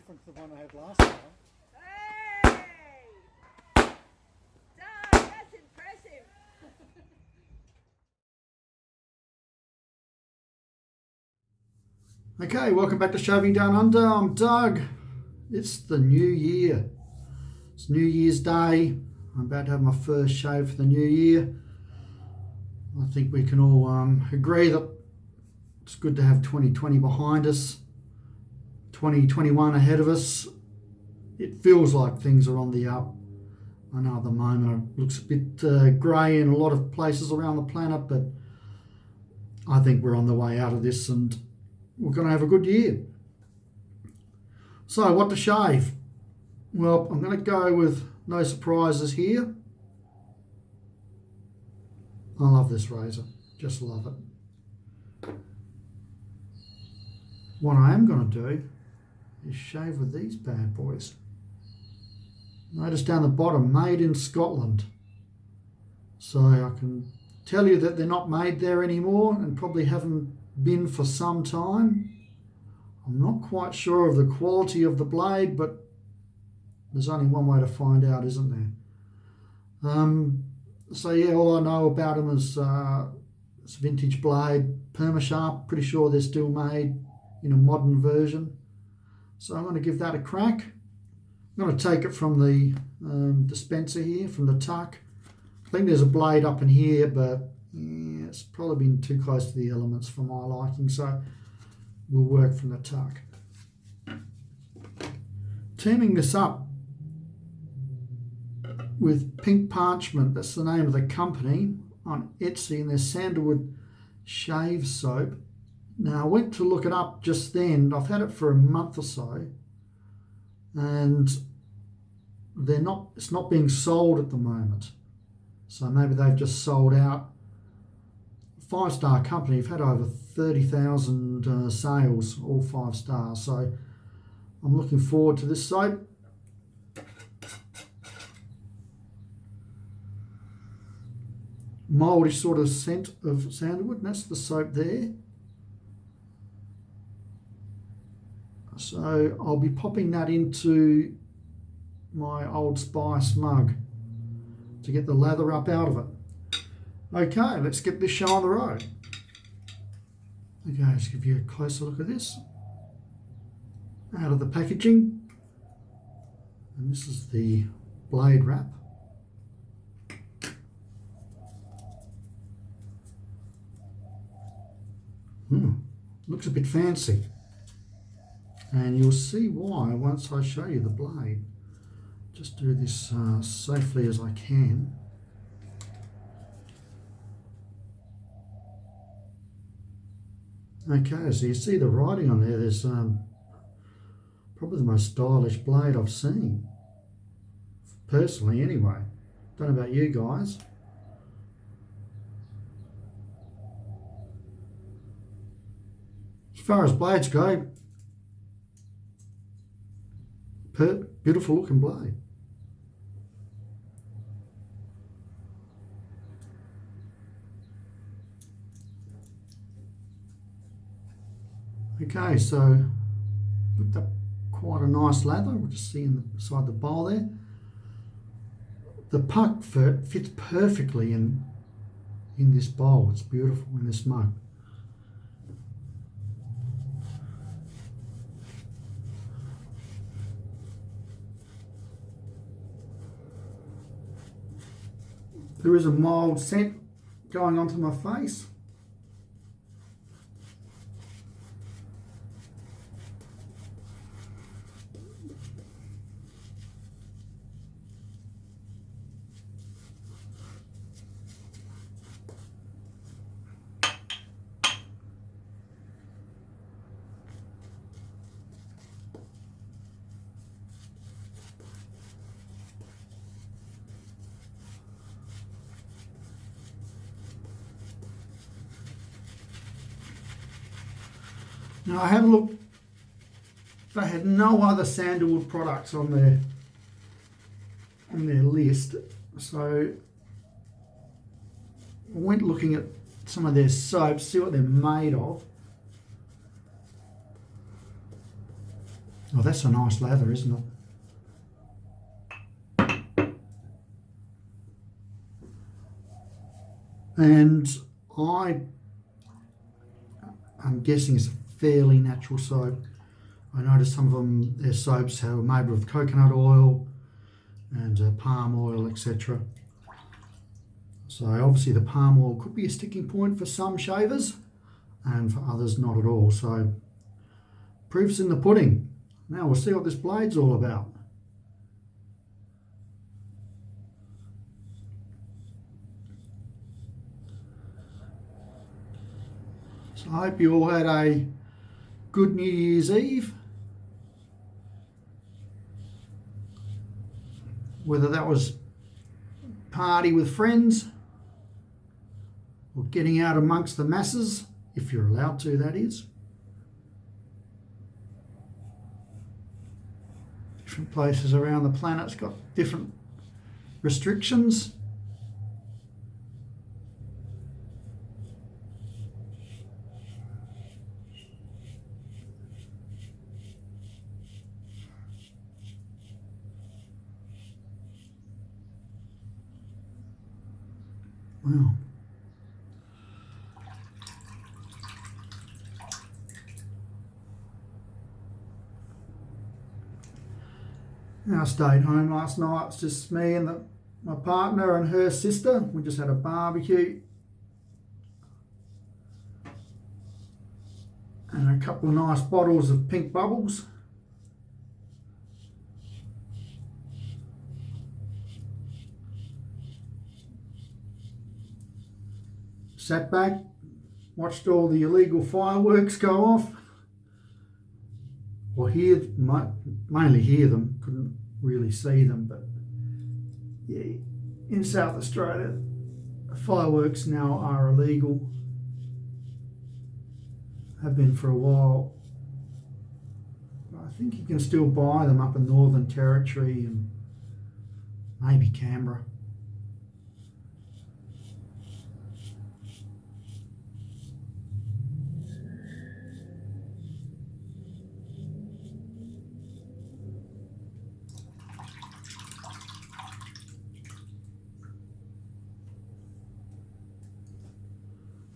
different to the one I had last time. Hey! Done! That's impressive. Okay, welcome back to Shaving Down Under. I'm Doug. It's the new year. It's New Year's Day. I'm about to have my first shave for the new year. I think we can all agree that it's good to have 2020 behind us, 2021 ahead of us. It feels like things are on the up. I know at the moment it looks a bit grey in a lot of places around the planet, but I think we're on the way out of this and we're going to have a good year. So, what to shave? Well, I'm going to go with no surprises here. I love this razor, just love it. What I am going to do is shave with these bad boys. Notice down the bottom, made in Scotland. So I can tell you that they're not made there anymore and probably haven't been for some time. I'm not quite sure of the quality of the blade, but there's only one way to find out, isn't there? So yeah, all I know about them is it's a vintage blade, Perma-sharp. Pretty sure they're still made in a modern version. So I'm going to give that a crack. I'm going to take it from the dispenser here, from the tuck. I think there's a blade up in here, but yeah, it's probably been too close to the elements for my liking, so we'll work from the tuck. Teaming this up with Pink Parchment, that's the name of the company, on Etsy, and their Sandalwood shave soap. Now I went to look it up just then. I've had it for a month or so, and it's not being sold at the moment. So maybe they've just sold out. 5-star company. I've had over 30,000 sales, all 5 stars. So I'm looking forward to this soap. Mouldy sort of scent of sandalwood, and that's the soap there. So I'll be popping that into my Old Spice mug to get the lather up out of it. Okay, let's get this show on the road. Okay, let's give you a closer look at this. Out of the packaging. And this is the blade wrap. Looks a bit fancy. And you'll see why once I show you the blade. Just do this safely as I can. Okay, so you see the writing on there. There's probably the most stylish blade I've seen. Personally, anyway. Don't know about you guys. As far as blades go, beautiful looking blade. Okay, so picked up quite a nice lather. We'll just see inside the bowl there. The puck fits perfectly in this bowl. It's beautiful in this mug. There is a mild scent going onto my face. Now I had a look, they had no other sandalwood products on their list, so I went looking at some of their soaps, see what they're made of. Oh, that's a nice lather, isn't it? And I'm guessing it's a fairly natural soap. I noticed some of them, their soaps are made with coconut oil and palm oil, etc. So obviously the palm oil could be a sticking point for some shavers and for others not at all. So proof's in the pudding. Now we'll see what this blade's all about. So I hope you all had a good New Year's Eve. Whether that was party with friends or getting out amongst the masses, if you're allowed to, that is. Different places around the planet's got different restrictions. Wow. I stayed home last night. It's just me and my partner and her sister. We just had a barbecue and a couple of nice bottles of pink bubbles. Sat back, watched all the illegal fireworks go off, or mainly hear them, couldn't really see them, but yeah, in South Australia, fireworks now are illegal, have been for a while. I think you can still buy them up in Northern Territory and maybe Canberra.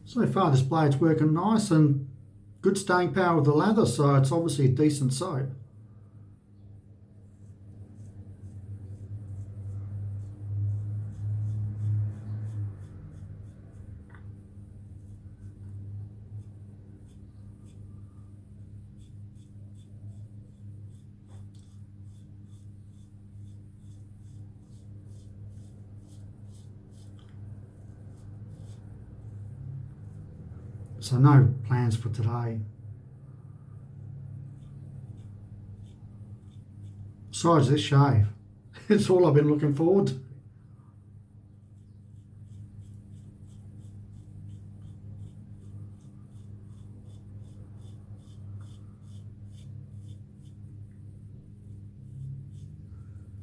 So far this blade's working nice and good staying power with the lather, so it's obviously a decent soap. So no plans for today. Besides this shave, it's all I've been looking forward to.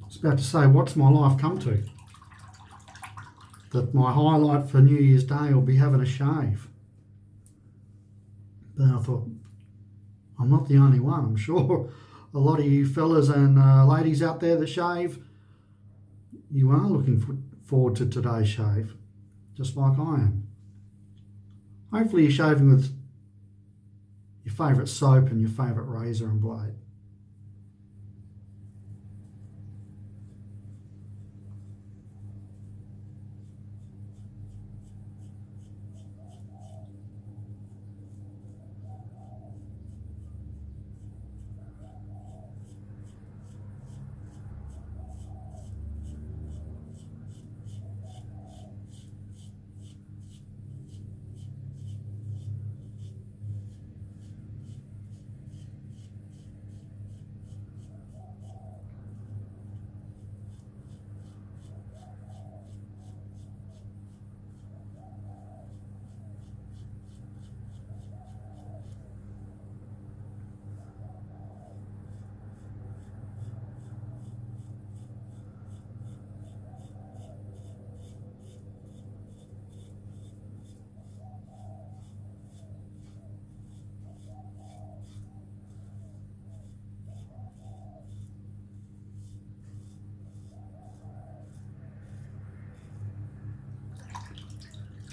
I was about to say, what's my life come to? That my highlight for New Year's Day will be having a shave. Then I thought, I'm not the only one. I'm sure a lot of you fellas and ladies out there that shave, you are looking forward to today's shave, just like I am. Hopefully you're shaving with your favourite soap and your favourite razor and blade.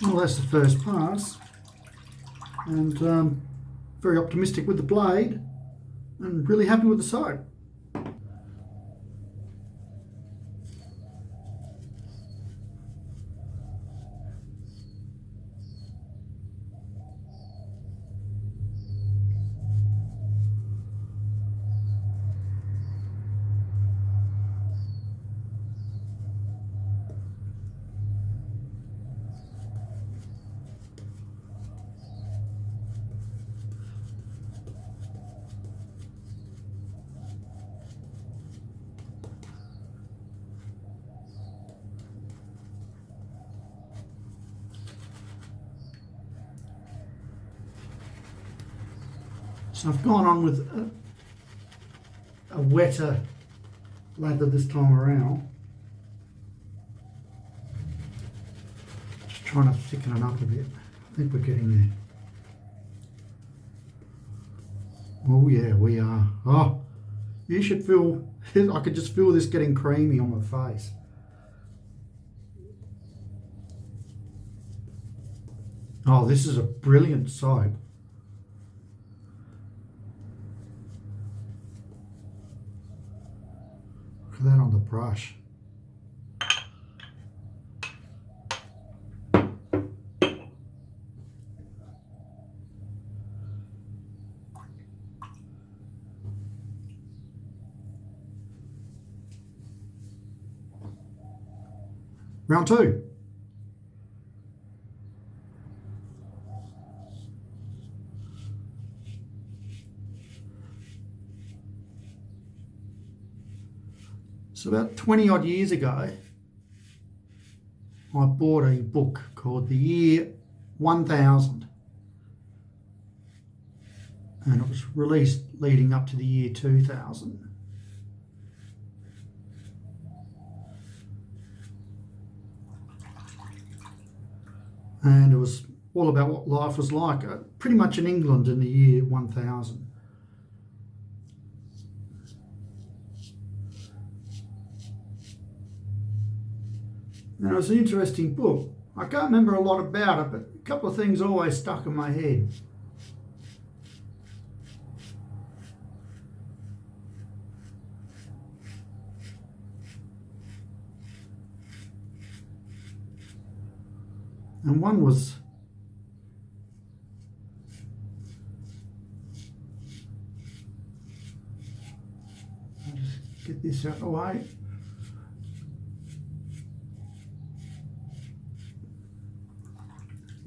Well, that's the first pass, and very optimistic with the blade and really happy with the soap. So I've gone on with a wetter lather this time around. Just trying to thicken it up a bit. I think we're getting there. Oh yeah, we are. Oh, you should feel, I could just feel this getting creamy on my face. Oh, this is a brilliant soap. Look at that on the brush. Round two. So about 20 odd years ago, I bought a book called The Year 1000, and it was released leading up to the year 2000. And it was all about what life was like, pretty much in England in the year 1000. And it was an interesting book. I can't remember a lot about it, but a couple of things always stuck in my head. And one was I'll just get this out of the way.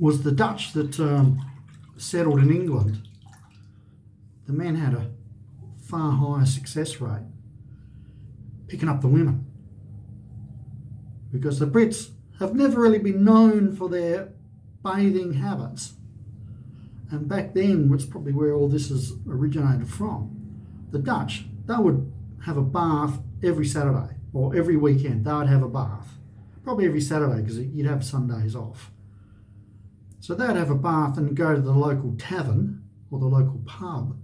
Was the Dutch that settled in England. The men had a far higher success rate picking up the women, because the Brits have never really been known for their bathing habits. And back then, which is probably where all this is originated from, the Dutch, they would have a bath every Saturday, or every weekend they would have a bath. Probably every Saturday, because you'd have Sundays off. So they'd have a bath and go to the local tavern or the local pub.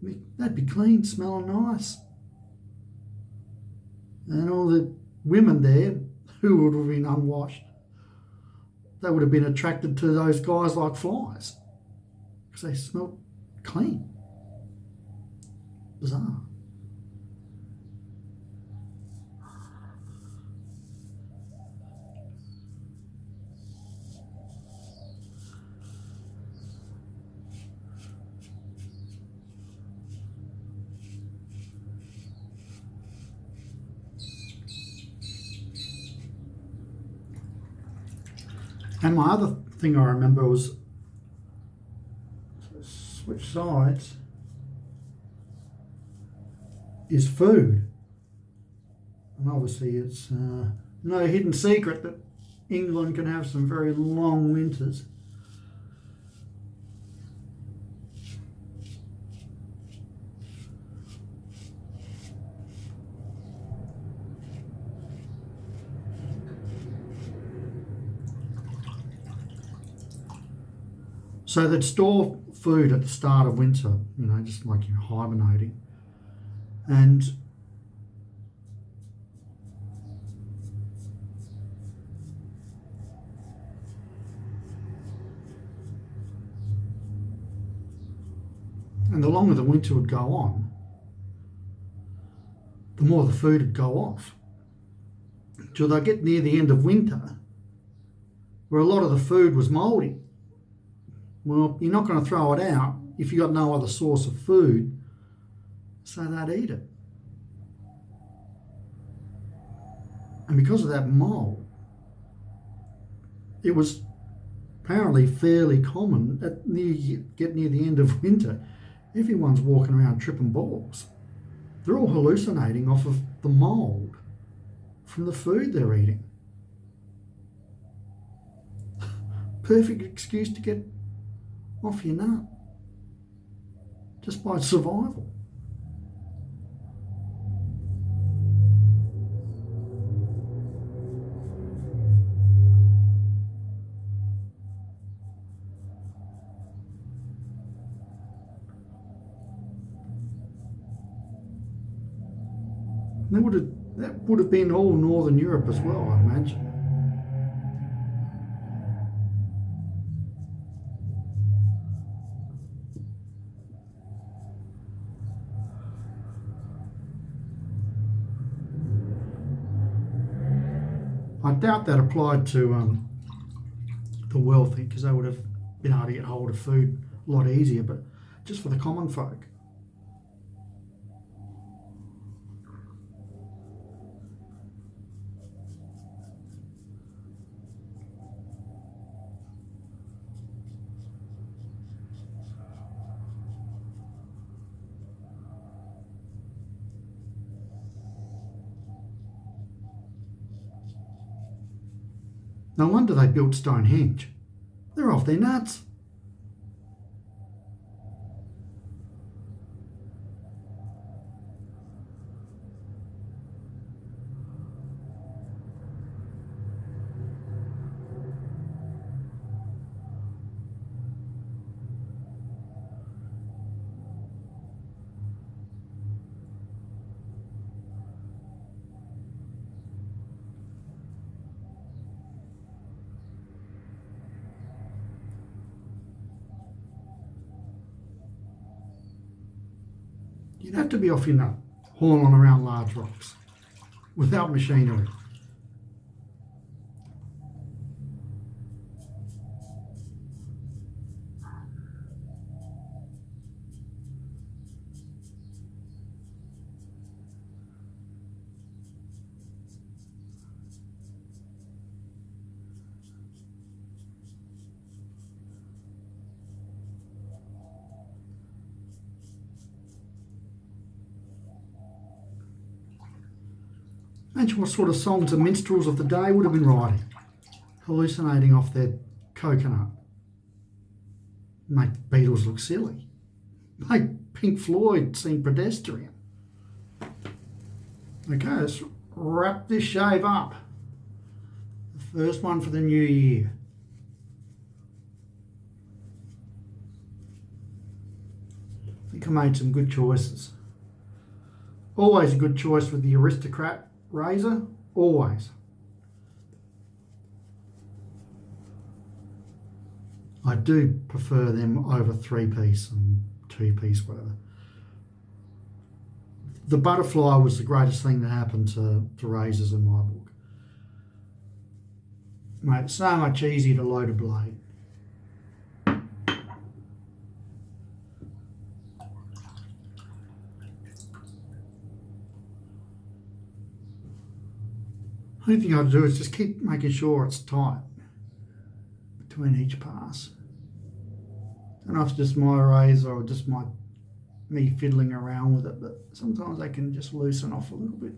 They'd be clean, smelling nice. And all the women there who would have been unwashed, they would have been attracted to those guys like flies because they smelled clean. Bizarre. And my other thing I remember was, switch sides, is food. And obviously it's no hidden secret that England can have some very long winters. So they'd store food at the start of winter, you know, just like you're hibernating. And longer the winter would go on, the more the food would go off. Till they get near the end of winter, where a lot of the food was mouldy. Well, you're not going to throw it out if you've got no other source of food, so they'd eat it. And because of that mould, it was apparently fairly common get near the end of winter, everyone's walking around tripping balls. They're all hallucinating off of the mould from the food they're eating. Perfect excuse to get off your nut, just by survival. That would have been all Northern Europe as well, I imagine. I doubt that applied to the wealthy, because they would have been able to get hold of food a lot easier, but just for the common folk. No wonder they built Stonehenge. They're off their nuts. You'd have to be off your nut, hauling around large rocks, without machinery. Imagine what sort of songs the minstrels of the day would have been writing, hallucinating off their coconut. Make the Beatles look silly. Make Pink Floyd seem pedestrian. Okay, let's wrap this shave up. The first one for the new year. I think I made some good choices. Always a good choice with the Aristocrat razor, always. I do prefer them over 3-piece and 2-piece, whatever. The butterfly was the greatest thing that happened to razors in my book. Mate, it's so much easier to load a blade. The only thing I do is just keep making sure it's tight between each pass. I don't know if it's just my razor or just me fiddling around with it, but sometimes they can just loosen off a little bit.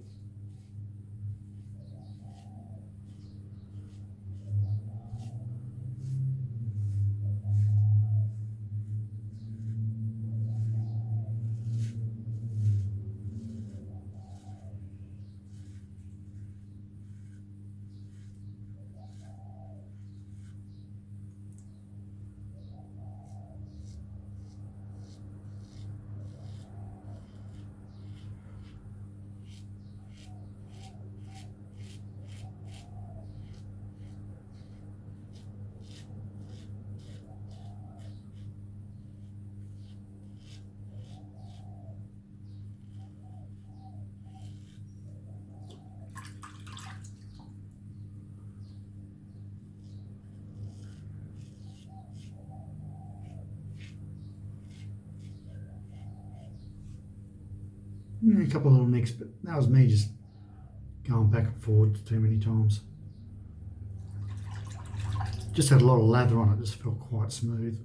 A couple of little nicks, but that was me just going back and forward too many times. Just had a lot of lather on it, just felt quite smooth.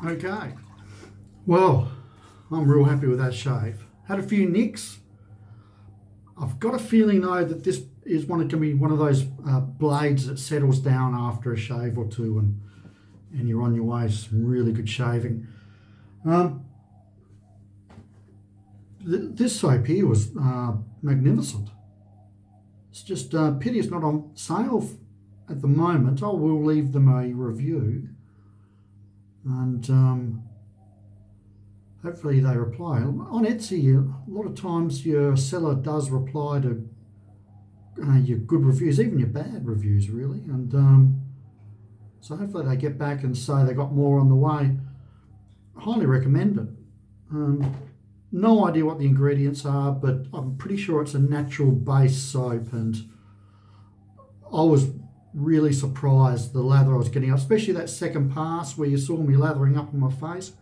Okay, well, I'm real happy with that shave. Had a few nicks. I've got a feeling though that this is going to be one of those blades that settles down after a shave or two, and you're on your way to some really good shaving. This soap here was magnificent. It's just pity it's not on sale at the moment. I will leave them a review, and hopefully they reply. On Etsy, a lot of times your seller does reply to your good reviews, even your bad reviews really, and so hopefully they get back and say they got more on the way. I highly recommend it. No idea what the ingredients are, but I'm pretty sure it's a natural base soap, and I was really surprised the lather I was getting up, especially that second pass where you saw me lathering up on my face.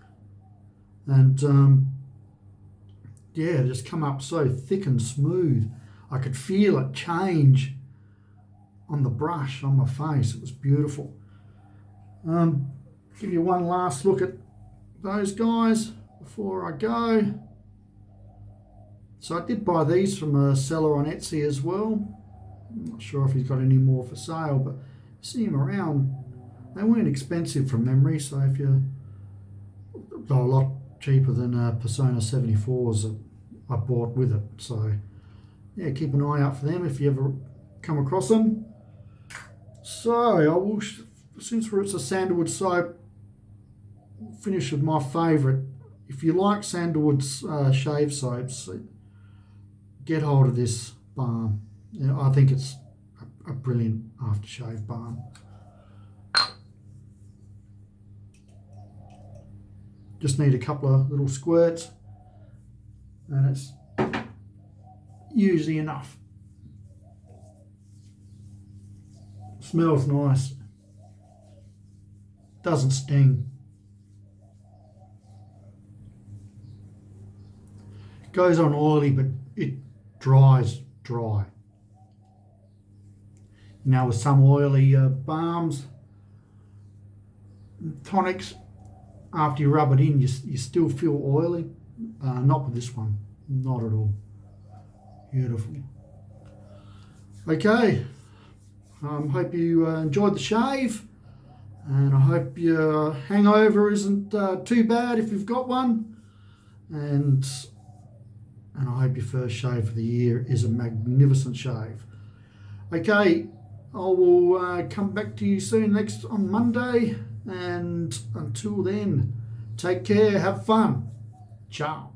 And yeah, it just come up so thick and smooth. I could feel it change on the brush on my face. It was beautiful. Give you one last look at those guys before I go. So I did buy these from a seller on Etsy as well. I'm not sure if he's got any more for sale, but see him around. They weren't expensive from memory, so if you're a lot cheaper than Persona 74s that I bought with it. So yeah, keep an eye out for them if you ever come across them. So I will, since it's a Sandalwood soap, finish with my favourite. If you like Sandalwood's shave soaps, get hold of this balm. Yeah, I think it's a brilliant aftershave balm. Just need a couple of little squirts and it's usually enough. Smells nice. Doesn't sting. Goes on oily, but it dries dry. Now with some oily balms, tonics, after you rub it in, you still feel oily. Not with this one, not at all. Beautiful. Okay, hope you enjoyed the shave, and I hope your hangover isn't too bad if you've got one, and I hope your first shave of the year is a magnificent shave. Okay, I will come back to you soon on Monday, and until then, take care, have fun. Ciao.